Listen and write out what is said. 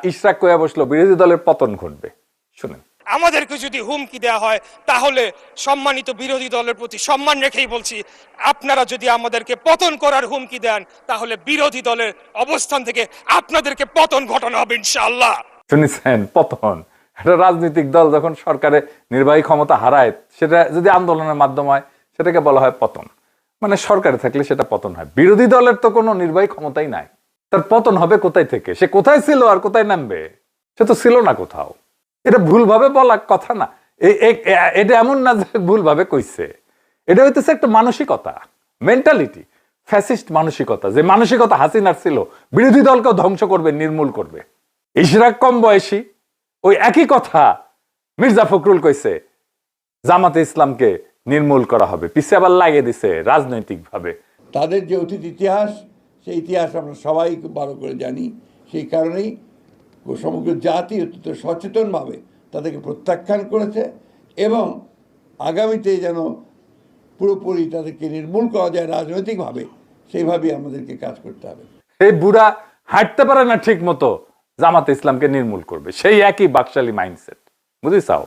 ইশরাক কইয়া বসলো বিরোধী দলের পতন ঘটবে। শুনেন, আমাদেরকে যদি হুমকি দেওয়া হয় তাহলে সম্মানিত বিরোধী দলের প্রতি সম্মান রেখেই বলছি, আপনারা যদি আমাদেরকে পতন করার হুমকি দেন তাহলে বিরোধী দলের অবস্থান থেকে আপনাদেরকে পতন ঘটানো হবে ইনশাআল্লাহ। শুনেছেন? পতন। একটা রাজনৈতিক দল যখন সরকারে নির্বাহী ক্ষমতা হারায়, সেটা যদি আন্দোলনের মাধ্যমে হয় সেটাকে বলা হয় পতন। মানে সরকারে থাকলে সেটা পতন হয়। বিরোধী দলের তো কোনো নির্বাহী ক্ষমতাই নাই, তার পতন হবে কোথায় থেকে? সে কোথায় ছিল আর কোথায় নামবে? সে তো ছিল না কোথাও। এটা ভুলভাবে বলা কথা না। এটা এমন না যে ভুলভাবে কইছে, এটা হইতেছে একটা মানসিকতা, মেন্টালিটি, ফ্যাসিস্ট মানসিকতা। যে মানসিকতা হাসিনার ছিল, বিরোধী দলকেও ধ্বংস করবে, নির্মূল করবে। ইশরাক কম বয়সী, ওই একই কথা মির্জা ফখরুল কইছে, জামাতে ইসলামকে নির্মূল করা হবে, পিছিয়ে আবার লাগিয়ে দিছে রাজনৈতিক ভাবে। তাদের যে অতীত ইতিহাস, সেই ইতিহাস আমরা সবাই খুব ভালো করে জানি। সেই কারণেই সমগ্র জাতি অত্যন্ত সচেতনভাবে তাদেরকে প্রত্যাখ্যান করেছে এবং আগামীতে যেন পুরোপুরি তাদেরকে নির্মূল করা যায় রাজনৈতিকভাবে, সেইভাবেই আমাদেরকে কাজ করতে হবে। এই বুড়া হাঁটতে পারে না ঠিক মতো, জামাতে ইসলামকে নির্মূল করবে, সেই একই বাকশালী মাইন্ডসেট। বুঝিসাও?